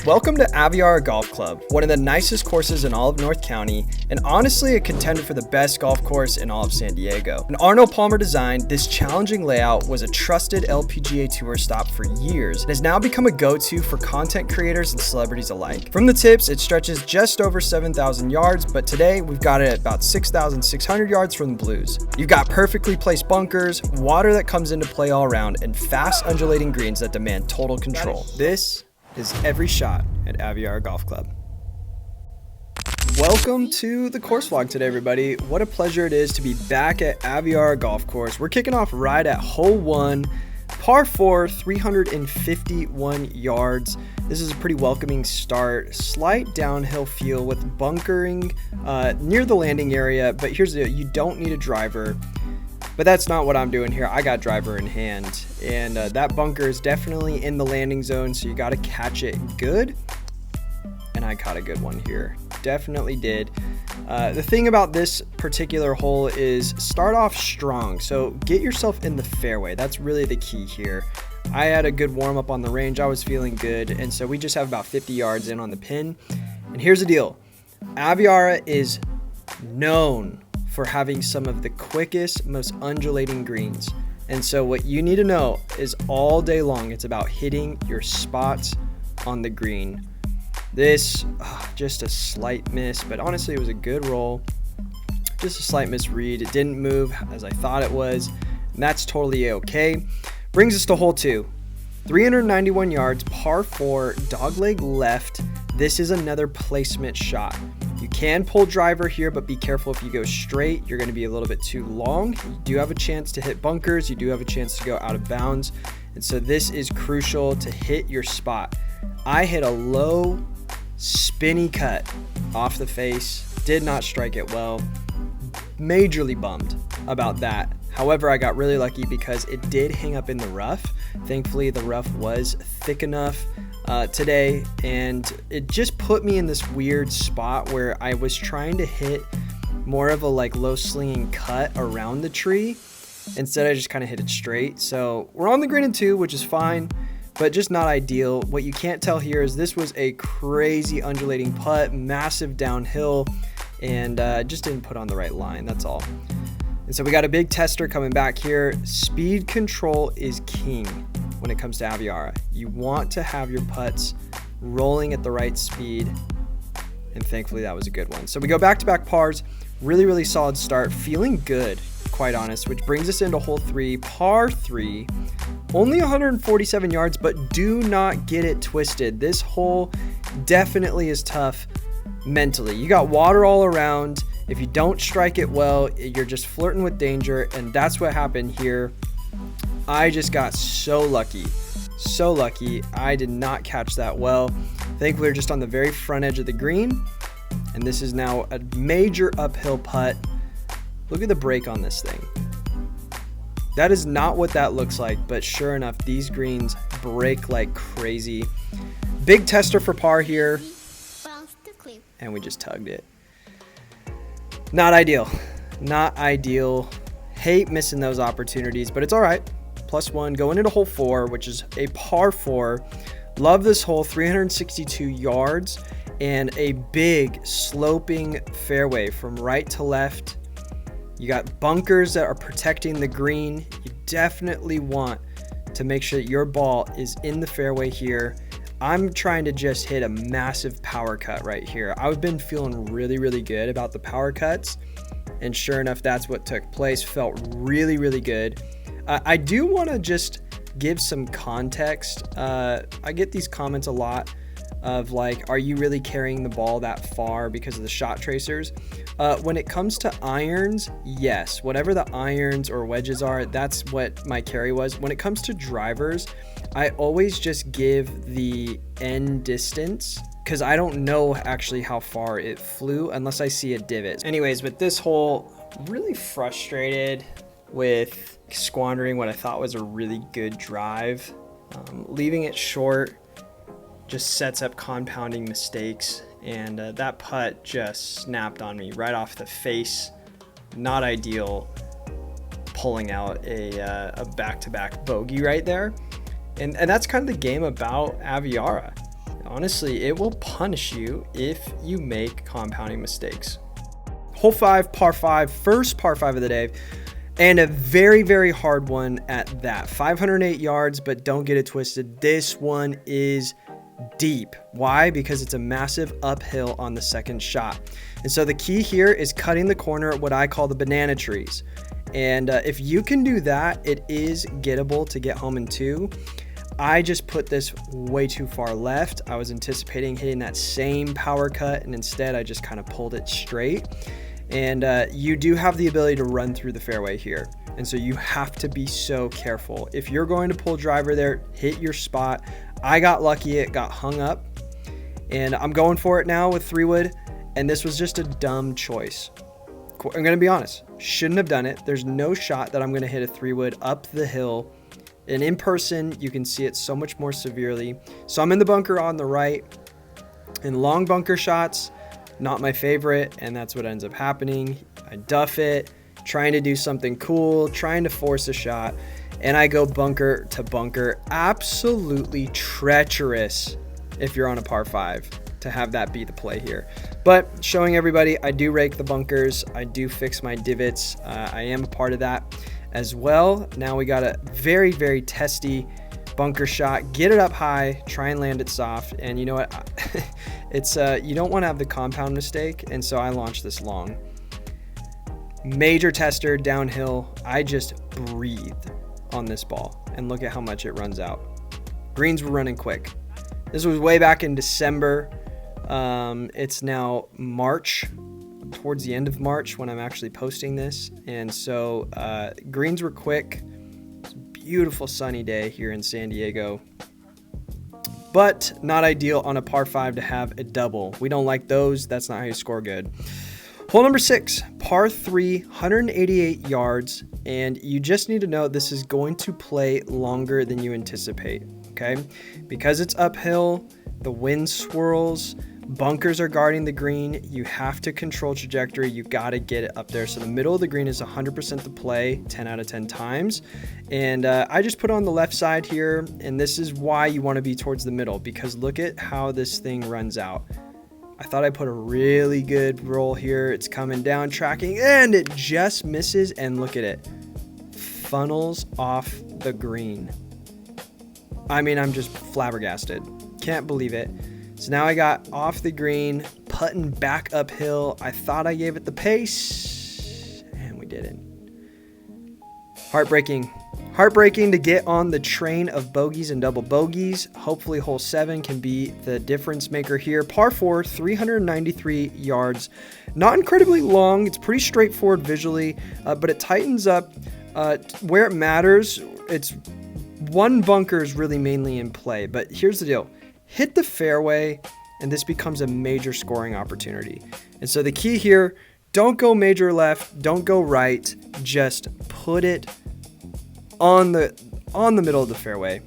Welcome to Aviara Golf Club, one of the nicest courses in all of North County, and honestly a contender for the best golf course in all of San Diego. An Arnold Palmer design, this challenging layout was a trusted LPGA Tour stop for years and has now become a go-to for content creators and celebrities alike. From the tips, it stretches just over 7,000 yards, but today we've got it at about 6,600 yards from the blues. You've got perfectly placed bunkers, water that comes into play all around, and fast undulating greens that demand total control. This is every shot at Aviara Golf Club. Welcome to the course vlog today, everybody. What a pleasure it is to be back at Aviara Golf Course. We're kicking off right at hole 1, par 4, 351 yards. This is a pretty welcoming start. Slight downhill feel with bunkering near the landing area, but here's the deal, you don't need a driver. But that's not what I'm doing here. I got driver in hand, and that bunker is definitely in the landing zone, so you got to catch it good. And I caught a good one here. Definitely did. The thing about this particular hole is start off strong. So get yourself in the fairway. That's really the key here. I had a good warm up on the range. I was feeling good. And so we just have about 50 yards in on the pin. And here's the deal. Aviara is known for having some of the quickest, most undulating greens. And so what you need to know is all day long, it's about hitting your spots on the green. This, just a slight miss, but honestly it was a good roll. Just a slight misread. It didn't move as I thought it was, and that's totally okay. Brings us to hole 2. 391 yards, par 4, dogleg left. This is another placement shot. You can pull driver here, but be careful if you go straight. You're going to be a little bit too long. You do have a chance to hit bunkers. You do have a chance to go out of bounds. And so this is crucial to hit your spot. I hit a low, spinny cut off the face. Did not strike it well. Majorly bummed about that. However, I got really lucky because it did hang up in the rough. Thankfully, the rough was thick enough today, and it just put me in this weird spot where I was trying to hit more of a low slinging cut around the tree. Instead, I just kind of hit it straight. So we're on the green in 2, which is fine, but just not ideal. What you can't tell here is this was a crazy undulating putt, massive downhill, and just didn't put on the right line. That's all. And so we got a big tester coming back here. Speed control is king when it comes to Aviara. You want to have your putts rolling at the right speed, and thankfully that was a good one. So we go back-to-back pars, really solid start, feeling good, quite honest, which brings us into hole 3, par 3, only 147 yards, but do not get it twisted. This hole definitely is tough mentally. You got water all around. If you don't strike it well, you're just flirting with danger, and that's what happened here. I just got so lucky. I did not catch that well. Thankfully, we're just on the very front edge of the green, and this is now a major uphill putt. Look at the break on this thing. That is not what that looks like, but sure enough, these greens break like crazy. Big tester for par here, and we just tugged it. Not ideal. Hate missing those opportunities, but it's all right. +1 going into hole 4, which is a par 4. Love this hole, 362 yards and a big sloping fairway from right to left. You got bunkers that are protecting the green. You definitely want to make sure that your ball is in the fairway here. I'm trying to just hit a massive power cut right here. I've been feeling really good about the power cuts, and sure enough, that's what took place. Felt really good. I do want to just give some context. I get these comments a lot of are you really carrying the ball that far because of the shot tracers? When it comes to irons, yes, whatever the irons or wedges are, that's what my carry was. When it comes to drivers, I always just give the end distance because I don't know actually how far it flew unless I see a divot. Anyways, with this hole, really frustrated with squandering what I thought was a really good drive. Leaving it short just sets up compounding mistakes, and that putt just snapped on me right off the face. Not ideal, pulling out a back-to-back bogey right there. And that's kind of the game about Aviara. honestly, it will punish you if you make compounding mistakes. Hole 5, par 5, first par 5 of the day, and a very, very hard one at that. 508 yards, but don't get it twisted. This one is deep. Why? Because it's a massive uphill on the second shot. And so the key here is cutting the corner at what I call the banana trees. And if you can do that, it is gettable to get home in 2. I just put this way too far left. I was anticipating hitting that same power cut, and instead I just kind of pulled it straight. And you do have the ability to run through the fairway here. And so you have to be so careful. If you're going to pull driver there, hit your spot. I got lucky, it got hung up. And I'm going for it now with 3-wood. And this was just a dumb choice. I'm going to be honest. Shouldn't have done it. There's no shot that I'm going to hit a 3-wood up the hill. And in person, you can see it so much more severely. So I'm in the bunker on the right. And long bunker shots, not my favorite. And that's what ends up happening. I duff it, trying to do something cool, trying to force a shot. And I go bunker to bunker. Absolutely treacherous if you're on a par 5 to have that be the play here. But showing everybody, I do rake the bunkers. I do fix my divots. I am a part of that as well. Now we got a very, very testy bunker shot. Get it up high, try and land it soft. And you know what? It's you don't want to have the compound mistake. And so I launched this long. Major tester downhill. I just breathed on this ball. And look at how much it runs out. Greens were running quick. This was way back in December. It's now March, towards the end of March when I'm actually posting this. And so greens were quick. It's a beautiful sunny day here in San Diego, but not ideal on a par 5 to have a double. We don't like those. That's not how you score good. Hole number 6, par 3, 188 yards. And you just need to know this is going to play longer than you anticipate. Okay. Because it's uphill, the wind swirls, bunkers are guarding the green. You have to control trajectory. You got to get it up there. So the middle of the green is 100% the play 10 out of 10 times. And I just put on the left side here. And this is why you want to be towards the middle, because look at how this thing runs out. I thought I put a really good roll here. It's coming down, tracking, and it just misses. And look at it. Funnels off the green. I mean, I'm just flabbergasted. Can't believe it. So now I got off the green, putting back uphill. I thought I gave it the pace, and we didn't. Heartbreaking. Heartbreaking to get on the train of bogeys and double bogeys. Hopefully hole 7 can be the difference maker here. Par 4, 393 yards. Not incredibly long. It's pretty straightforward visually, but it tightens up where it matters. It's one bunker is really mainly in play, but here's the deal. Hit the fairway, and this becomes a major scoring opportunity. And so the key here, don't go major left, don't go right, just put it on the middle of the fairway.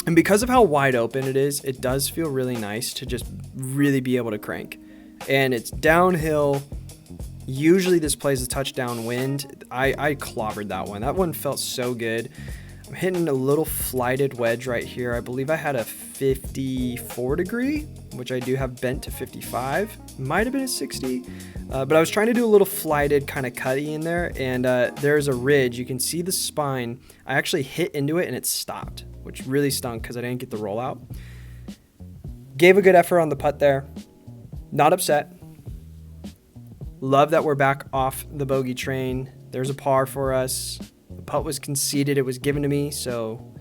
And because of how wide open it is, it does feel really nice to just really be able to crank. And it's downhill. Usually this plays a touchdown wind. I clobbered that one. That one felt so good. I'm hitting a little flighted wedge right here. I believe I had a 54 degree, which I do have bent to 55. Might have been a 60, but I was trying to do a little flighted kind of cutty in there, and there's a ridge. You can see the spine. I actually hit into it, and it stopped, which really stunk because I didn't get the rollout. Gave a good effort on the putt there. Not upset. Love that we're back off the bogey train. There's a par for us. The putt was conceded. It was given to me, so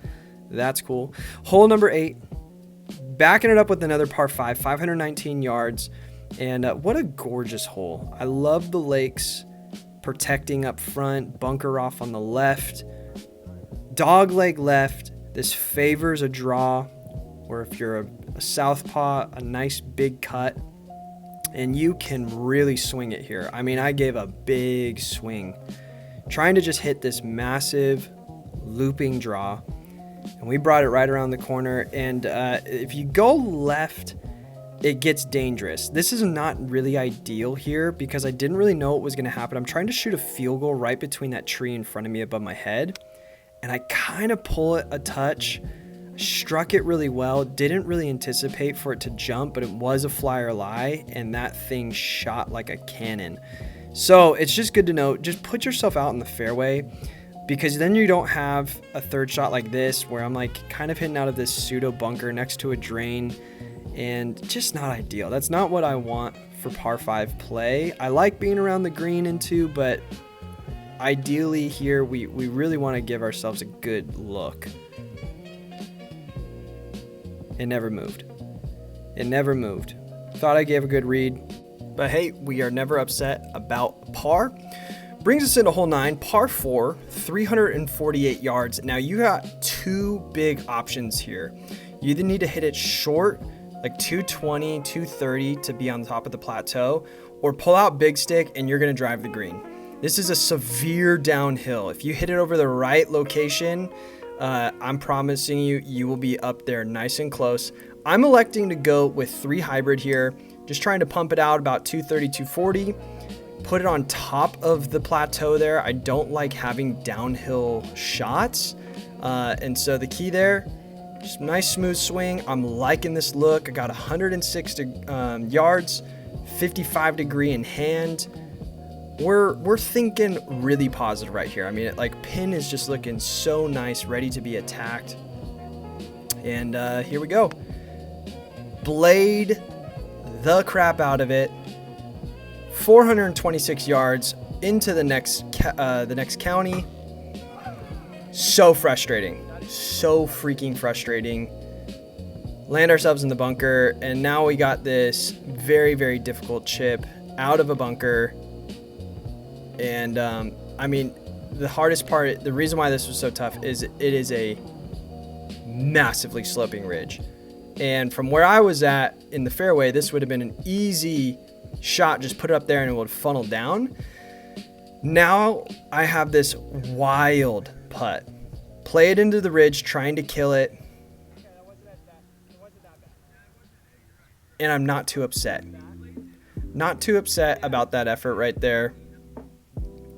that's cool. Hole number 8. Backing it up with another par 5, 519 yards. And what a gorgeous hole. I love the lakes protecting up front, bunker off on the left, dog leg left. This favors a draw, or if you're a southpaw, a nice big cut. And you can really swing it here. I mean, I gave a big swing, trying to just hit this massive looping draw. And we brought it right around the corner. And if you go left, it gets dangerous. This is not really ideal here because I didn't really know what was going to happen. I'm trying to shoot a field goal right between that tree in front of me above my head. And I kind of pull it a touch. struck it really well. Didn't really anticipate for it to jump, but it was a fly or lie, and that thing shot like a cannon. So it's just good to know, just put yourself out in the fairway, because then you don't have a third shot like this where I'm like kind of hitting out of this pseudo bunker next to a drain, and just not ideal. That's not what I want for par 5 play. I like being around the green in 2, but ideally here we really want to give ourselves a good look. It never moved. It never moved. Thought I gave a good read, but hey, we are never upset about par. Brings us into hole 9, par 4, 348 yards. Now you got 2 big options here. You either need to hit it short, like 220, 230 to be on top of the plateau, or pull out big stick and you're gonna drive the green. This is a severe downhill. If you hit it over the right location, I'm promising you, you will be up there nice and close. I'm electing to go with 3 hybrid here, just trying to pump it out about 230, 240, put it on top of the plateau there. I don't like having downhill shots. And so the key there, just nice smooth swing. I'm liking this look. I got 106 yards, 55 degree in hand. We're thinking really positive right here. I mean, like pin is just looking so nice, ready to be attacked. And here we go. Blade the crap out of it. 426 yards into the next county. So frustrating. So freaking frustrating. Land ourselves in the bunker, and now we got this very, very difficult chip out of a bunker. And I mean, the hardest part, the reason why this was so tough is it is a massively sloping ridge. And from where I was at in the fairway, this would have been an easy shot. Just put it up there and it would funnel down. Now I have this wild putt. Play it into the ridge, trying to kill it. And I'm not too upset. Not too upset about that effort right there.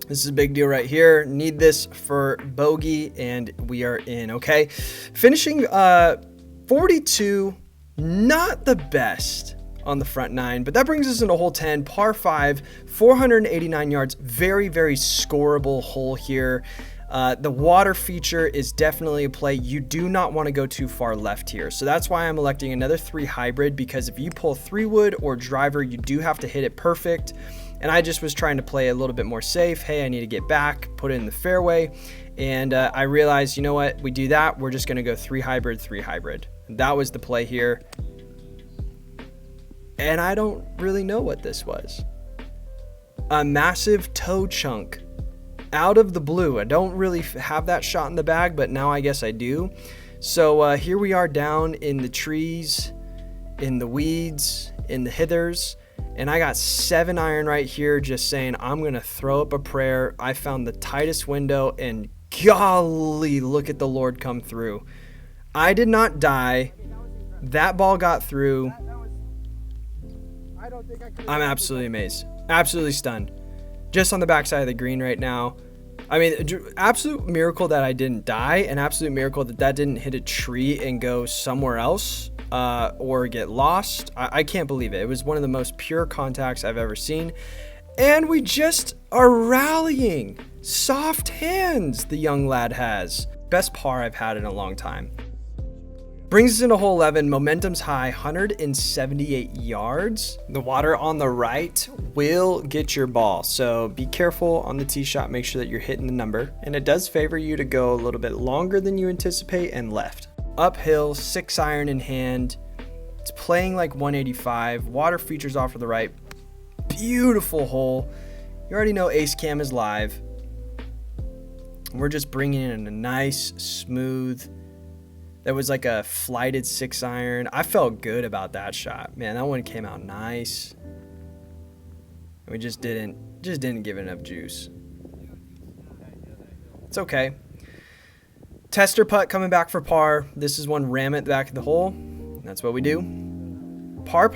This is a big deal right here. Need this for bogey, and we are in, okay? Finishing 42, not the best on the front 9, but that brings us into hole 10, par 5, 489 yards. Very, very scoreable hole here. The water feature is definitely a play. You do not want to go too far left here. So that's why I'm electing another 3 hybrid, because if you pull 3 wood or driver, you do have to hit it perfect. And I just was trying to play a little bit more safe. Hey, I need to get back, put it in the fairway. And I realized, you know what? We do that. We're just going to go 3 hybrid, 3 hybrid. That was the play here. And I don't really know what this was. A massive toe chunk out of the blue. I don't really have that shot in the bag, but now I guess I do. So here we are down in the trees, in the weeds, in the hithers. And I got 7-iron right here, just saying I'm going to throw up a prayer. I found the tightest window, and golly, look at the Lord come through. I did not die. That ball got through. I'm absolutely amazed. Absolutely stunned. Just on the backside of the green right now. I mean, absolute miracle that I didn't die. An absolute miracle that that didn't hit a tree and go somewhere else. Or get lost. I can't believe it. It was one of the most pure contacts I've ever seen. And we just are rallying. Soft hands the young lad has. Best par I've had in a long time. Brings us into hole 11. Momentum's high, 178 yards. The water on the right will get your ball. So be careful on the tee shot. Make sure that you're hitting the number. And it does favor you to go a little bit longer than you anticipate and left. Uphill, 6-iron in hand. It's playing like 185. Water features off to the right. Beautiful hole. You already know Ace Cam is live. We're just bringing in a nice, smooth. That was like a flighted 6-iron. I felt good about that shot. Man, that one came out nice. We just didn't give it enough juice. It's okay. Tester putt coming back for par. This is one ram at the back of the hole. That's what we do. Par,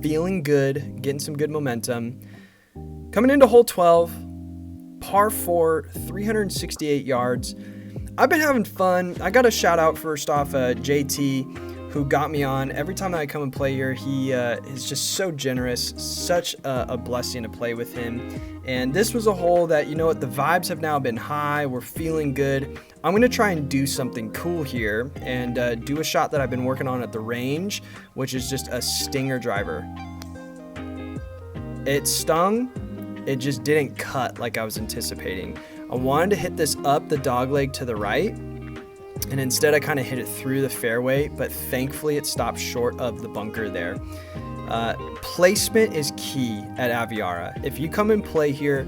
feeling good, getting some good momentum. Coming into hole 12, par 4, 368 yards. I've been having fun. I got a shout out first off JT, who got me on. Every time that I come and play here, he is just so generous, such a blessing to play with him. And this was a hole that, you know what, the vibes have now been high. We're feeling good. I'm going to try and do something cool here and do a shot that I've been working on at the range, which is just a stinger driver. It stung. It just didn't cut like I was anticipating. I wanted to hit this up the dog leg to the right, and instead I kind of hit it through the fairway, but thankfully it stopped short of the bunker there. Placement is key at Aviara. If you come and play here,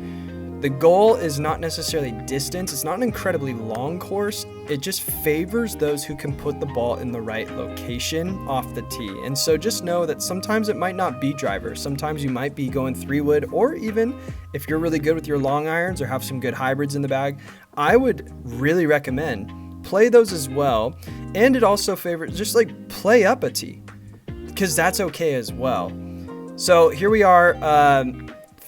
the goal is not necessarily distance. It's not an incredibly long course. It just favors those who can put the ball in the right location off the tee. And so just know that sometimes it might not be driver. Sometimes you might be going 3-wood, or even if you're really good with your long irons or have some good hybrids in the bag, I would really recommend play those as well. And it also favors just like play up a tee, because that's okay as well. So here we are,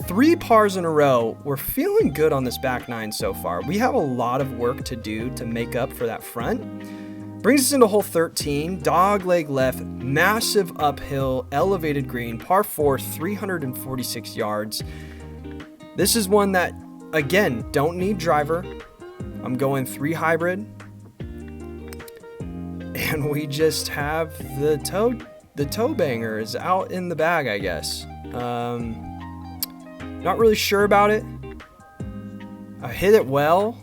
3 pars in a row. We're feeling good on this back 9 so far. We have a lot of work to do to make up for that front. Brings us into hole 13, dog leg left, massive uphill, elevated green, par 4, 346 yards. This is one that, again, don't need driver. I'm going 3 hybrid. And we just have the toe banger is out in the bag, I guess. Not really sure about it. I hit it well.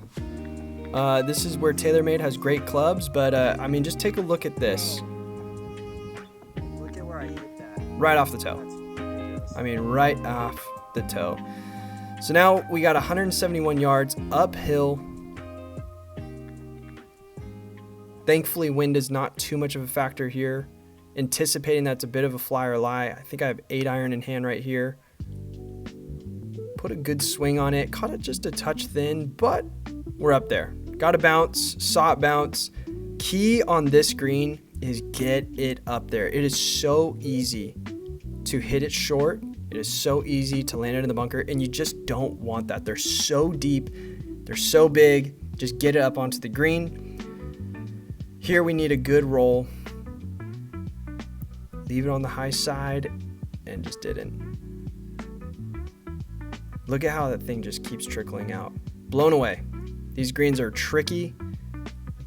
This is where TaylorMade has great clubs, but I mean, just take a look at this. Look at where I hit that. Right off the toe. I mean, right off the toe. So now we got 171 yards uphill. Thankfully, wind is not too much of a factor here. Anticipating that's a bit of a fly or lie. I think I have 8 iron in hand right here. Put a good swing on it. Caught it just a touch thin, but we're up there. Got to bounce, saw it bounce. Key on this green is get it up there. It is so easy to hit it short. It is so easy to land it in the bunker, and you just don't want that. They're so deep. They're so big. Just get it up onto the green. Here we need a good roll. Leave it on the high side, and just didn't. Look at how that thing just keeps trickling out. Blown away. These greens are tricky.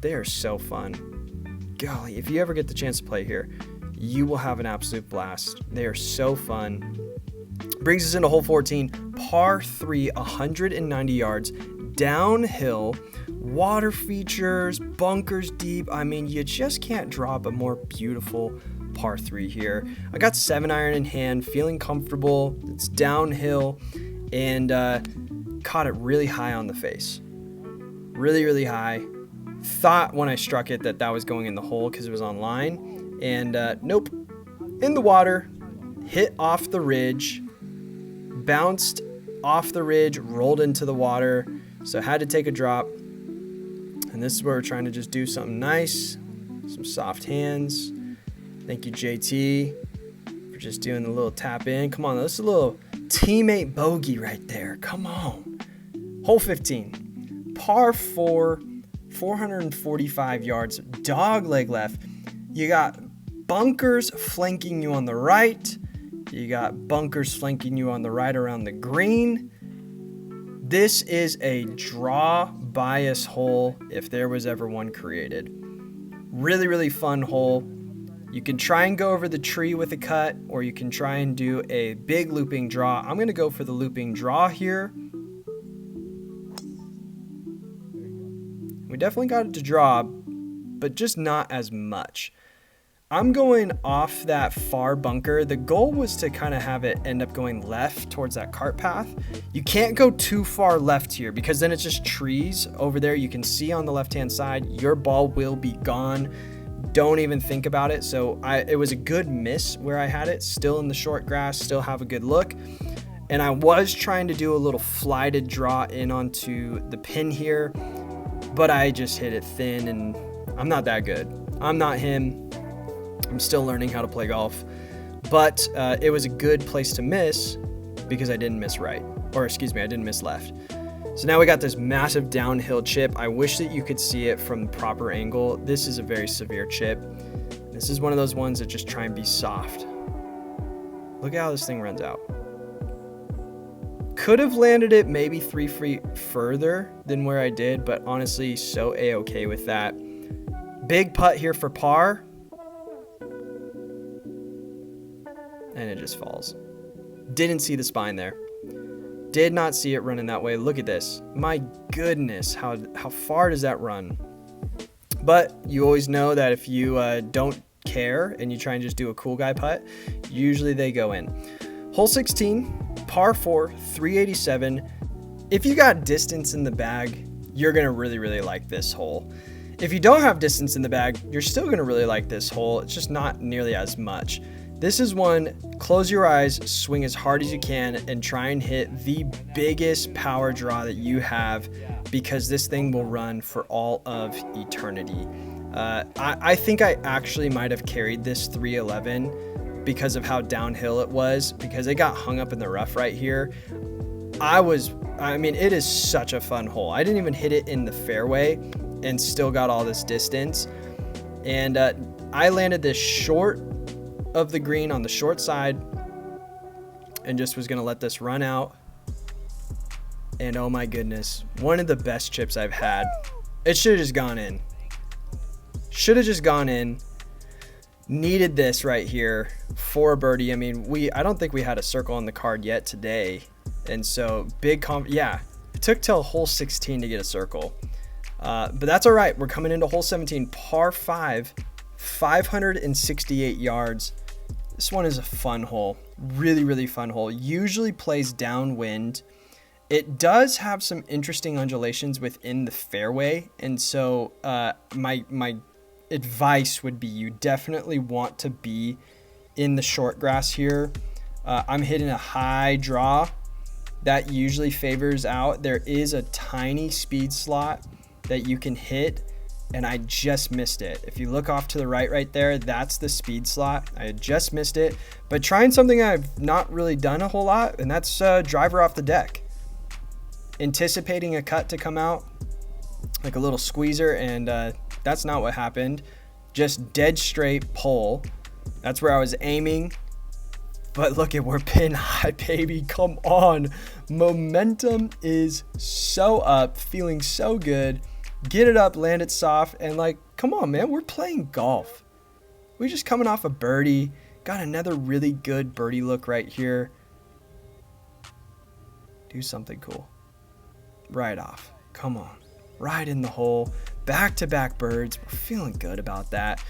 They are so fun. Golly, if you ever get the chance to play here, you will have an absolute blast. They are so fun. Brings us into hole 14, par 3, 190 yards, downhill, water features, bunkers deep. I mean, you just can't drop a more beautiful par 3 here. I got 7 iron in hand, feeling comfortable. It's downhill, and caught it really high on the face. Really, really high. Thought when I struck it that was going in the hole because it was on line, and nope. In the water, hit off the ridge, bounced off the ridge, rolled into the water, so had to take a drop. And this is where we're trying to just do something nice, some soft hands. Thank you, JT, for just doing the little tap in. Come on, that's a little teammate bogey right there. Come on. Hole 15, par 4, 445 yards, dog leg left. You got bunkers flanking you on the right. You got bunkers flanking you on the right around the green. This is a draw bias hole if there was ever one created. Really, really fun hole. You can try and go over the tree with a cut, or you can try and do a big looping draw. I'm going to go for the looping draw here. We definitely got it to draw, but just not as much. I'm going off that far bunker. The goal was to kind of have it end up going left towards that cart path. You can't go too far left here because then it's just trees over there. You can see on the left-hand side, your ball will be gone. Don't even think about it. So it was a good miss where I had it, still in the short grass, still have a good look. And I was trying to do a little flighted draw in onto the pin here, but I just hit it thin, and I'm not that good. I'm not him. I'm still learning how to play golf, but it was a good place to miss because I didn't miss right, or excuse me, I didn't miss left. So now we got this massive downhill chip. I wish that you could see it from the proper angle. This is a very severe chip. This is one of those ones that just try and be soft. Look at how this thing runs out. Could have landed it maybe 3 feet further than where I did, but honestly, so A-okay with that. Big putt here for par. And it just falls. Didn't see the spine there. Did not see it running that way. Look at this. My goodness, how far does that run? But you always know that if you don't care and you try and just do a cool guy putt, usually they go in. Hole 16, par 4, 387. If you got distance in the bag, you're going to really, really like this hole. If you don't have distance in the bag, you're still going to really like this hole. It's just not nearly as much. This is one, close your eyes, swing as hard as you can, and try and hit the biggest power draw that you have, because this thing will run for all of eternity. I think I actually might have carried this 311 because of how downhill it was, because it got hung up in the rough right here. I mean, it is such a fun hole. I didn't even hit it in the fairway and still got all this distance. And I landed this short of the green on the short side and just was gonna let this run out. And oh my goodness, one of the best chips I've had. It should have just gone in. Should have just gone in. Needed this right here for a birdie. I mean, I don't think we had a circle on the card yet today, and so yeah, it took till hole 16 to get a circle, but that's all right. We're coming into hole 17, par 5, 568 yards. This one is a fun hole, really, really fun hole. Usually plays downwind. It does have some interesting undulations within the fairway, and so my advice would be you definitely want to be in the short grass here. I'm hitting a high draw that usually favors out. There is a tiny speed slot that you can hit, and I just missed it. If you look off to the right there, that's the speed slot. I just missed it, but trying something I've not really done a whole lot, and that's driver off the deck. Anticipating a cut to come out, like a little squeezer, and that's not what happened. Just dead straight pull. That's where I was aiming. But look at, we're pin high, baby. Come on. Momentum is so up, feeling so good. Get it up, land it soft, and like, come on, man, we're playing golf. We're just coming off a birdie. Got another really good birdie look right here. Do something cool. Right off. Come on. Right in the hole. Back-to-back birds. We're feeling good about that.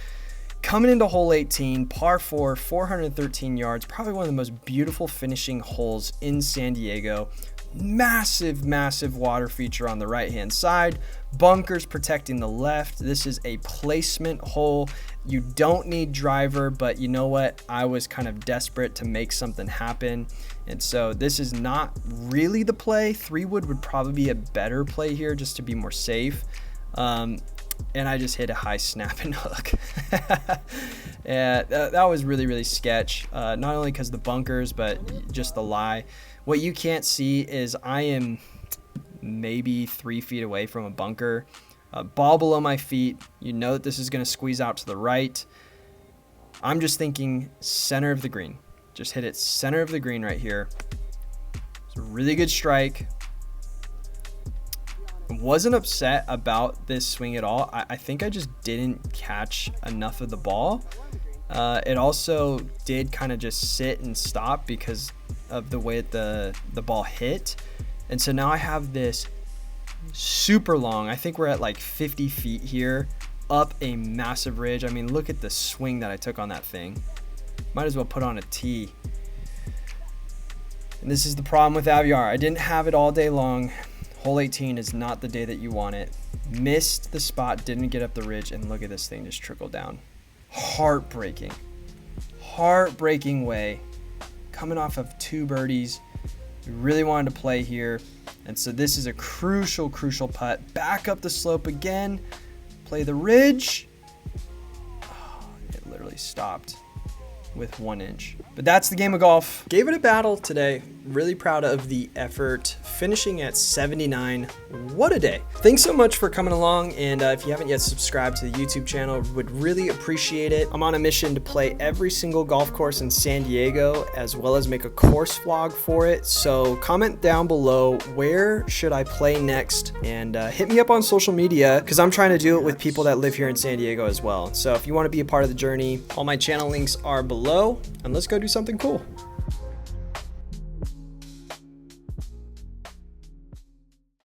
Coming into hole 18, par 4, 413 yards. Probably one of the most beautiful finishing holes in San Diego. Massive, massive water feature on the right-hand side. Bunkers protecting the left. This is a placement hole. You don't need driver, but you know what? I was kind of desperate to make something happen. And so this is not really the play. 3-wood would probably be a better play here just to be more safe. And I just hit a high snap and hook. Yeah, that was really, really sketch. Not only because the bunkers, but just the lie. What you can't see is I am maybe 3 feet away from a bunker. Ball below my feet. You know that this is going to squeeze out to the right. I'm just thinking center of the green. Just hit it center of the green right here. It's a really good strike. Wasn't upset about this swing at all. I think I just didn't catch enough of the ball. It also did kind of just sit and stop because of the way the ball hit. And so now I have this super long, I think we're at like 50 feet here, up a massive ridge. I mean, look at the swing that I took on that thing. Might as well put on a tee. And this is the problem with Aviara. I didn't have it all day long. Hole 18 is not the day that you want it. Missed the spot, didn't get up the ridge, and look at this thing just trickle down. Heartbreaking. Heartbreaking way. Coming off of 2 birdies. We really wanted to play here. And so this is a crucial, crucial putt. Back up the slope again. Play the ridge. Oh, it literally stopped with 1 inch. But that's the game of golf. Gave it a battle today. really proud of the effort, finishing at 79. What a day. Thanks so much for coming along, and if you haven't yet subscribed to the YouTube channel, would really appreciate it. I'm on a mission to play every single golf course in San Diego, as well as make a course vlog for it. So comment down below, where should I play next, and hit me up on social media, because I'm trying to do it with people that live here in San Diego as well. So if you want to be a part of the journey, all my channel links are below, and let's go do something cool.